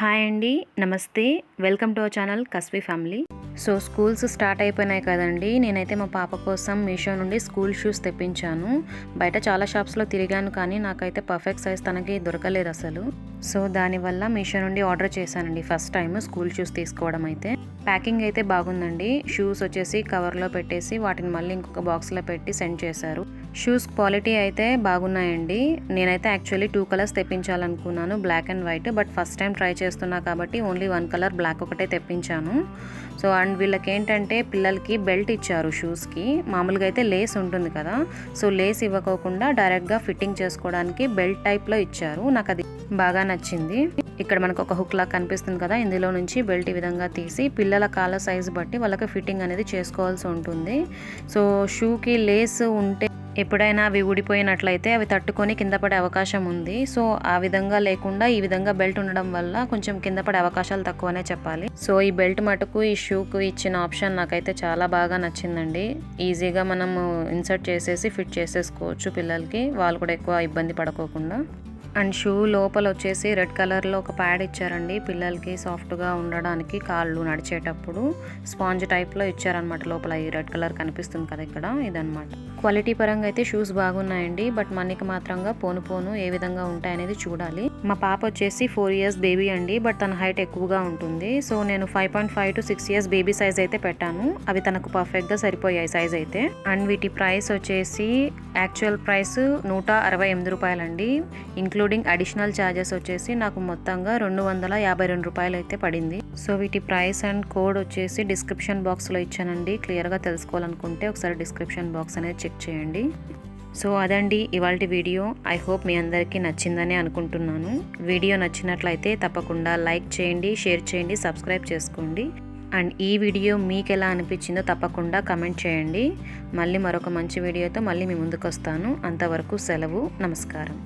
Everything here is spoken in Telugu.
హాయ్ అండి, నమస్తే. వెల్కమ్ టు అవర్ ఛానల్ కస్బీ ఫ్యామిలీ. సో స్కూల్స్ స్టార్ట్ అయిపోయినాయి కదండి. నేనైతే మా పాప కోసం మీషో నుండి స్కూల్ షూస్ తెప్పించాను. బయట చాలా షాప్స్లో తిరిగాను, కానీ నాకైతే పర్ఫెక్ట్ సైజ్ తనకి దొరకలేదు అసలు. సో దానివల్ల మీషో నుండి ఆర్డర్ చేశానండి. ఫస్ట్ టైం స్కూల్ షూస్ తీసుకోవడం అయితే. ప్యాకింగ్ అయితే బాగుందండి. షూస్ వచ్చేసి కవర్లో పెట్టేసి వాటిని మళ్ళీ ఇంకొక బాక్స్లో పెట్టి సెండ్ చేశారు. షూస్ క్వాలిటీ అయితే బాగున్నాయండి. నేనైతే యాక్చువల్లీ 2 కలర్స్ తెప్పించాలనుకున్నాను, black and white. But first time try చేస్తున్నా కాబట్టి ఓన్లీ 1 కలర్ బ్లాక్ ఒకటే తెప్పించాను. సో అండ్ వీళ్ళకి ఏంటంటే పిల్లలకి బెల్ట్ ఇచ్చారు షూస్కి. మామూలుగా అయితే లేస్ ఉంటుంది కదా, సో లేస్ ఇవ్వకోకుండా డైరెక్ట్గా ఫిట్టింగ్ చేసుకోవడానికి బెల్ట్ టైప్లో ఇచ్చారు. నాకు అది బాగా నచ్చింది. ఇక్కడ మనకు ఒక హుక్ లా కనిపిస్తుంది కదా, ఇందులో నుంచి బెల్ట్ ఈ విధంగా తీసి పిల్లల కాళ్ళ సైజు బట్టి వాళ్ళకి ఫిట్టింగ్ అనేది చేసుకోవాల్సి ఉంటుంది. సో షూకి లేస్ ఉంటే ఎప్పుడైనా అవి ఊడిపోయినట్లయితే అవి తట్టుకొని కింద పడే అవకాశం ఉంది. సో ఆ విధంగా లేకుండా ఈ విధంగా బెల్ట్ ఉండడం వల్ల కొంచెం కింద పడే అవకాశాలు తక్కువనే చెప్పాలి. సో ఈ బెల్ట్ మటుకు ఈ షూకు ఇచ్చిన ఆప్షన్ నాకైతే చాలా బాగా నచ్చిందండి. ఈజీగా మనం ఇన్సర్ట్ చేసేసి ఫిట్ చేసేసుకోవచ్చు పిల్లలకి, వాళ్ళు కూడా ఎక్కువ ఇబ్బంది పడుకోకుండా. అండ్ షూ లోపల వచ్చేసి రెడ్ కలర్లో ఒక ప్యాడ్ ఇచ్చారండి పిల్లలకి సాఫ్ట్గా ఉండడానికి. కాళ్ళు నడిచేటప్పుడు స్పాంజ్ టైప్లో ఇచ్చారనమాట లోపల. ఈ రెడ్ కలర్ కనిపిస్తుంది కదా ఇక్కడ, ఇదనమాట. క్వాలిటీ పరంగా అయితే షూస్ బాగున్నాయండి. బట్ మనకి మాత్రంగా పోను ఏ విధంగా ఉంటాయనేది చూడాలి. మా పాప వచ్చేసి 4 ఇయర్స్ బేబీ అండి. బట్ తన హైట్ ఎక్కువగా ఉంటుంది. సో నేను 5.5 to 6 ఇయర్స్ బేబీ సైజ్ అయితే పెట్టాను. అవి తనకు పర్ఫెక్ట్గా సరిపోయాయి సైజ్ అయితే. అండ్ వీటి ప్రైస్ వచ్చేసి యాక్చువల్ ప్రైస్ 168 రూపాయలండి. ఇంక్లూడింగ్ అడిషనల్ ఛార్జెస్ వచ్చేసి నాకు మొత్తంగా 252 రూపాయలు అయితే పడింది. సో వీటి ప్రైస్ అండ్ కోడ్ వచ్చేసి డిస్క్రిప్షన్ బాక్స్లో ఇచ్చానండి. క్లియర్గా తెలుసుకోవాలనుకుంటే ఒకసారి డిస్క్రిప్షన్ బాక్స్ అనేది చెక్ చేయండి. సో అదండి ఇవాల్టి వీడియో. ఐ హోప్ మీ అందరికీ నచ్చిందని అనుకుంటున్నాను. వీడియో నచ్చినట్లయితే తప్పకుండా లైక్ చేయండి, షేర్ చేయండి, సబ్స్క్రైబ్ చేసుకోండి. అండ్ ఈ వీడియో మీకు ఎలా అనిపించిందో తప్పకుండా కమెంట్ చేయండి. మళ్ళీ మరొక మంచి వీడియోతో మళ్ళీ మీ ముందుకు వస్తాను. అంతవరకు సెలవు, నమస్కారం.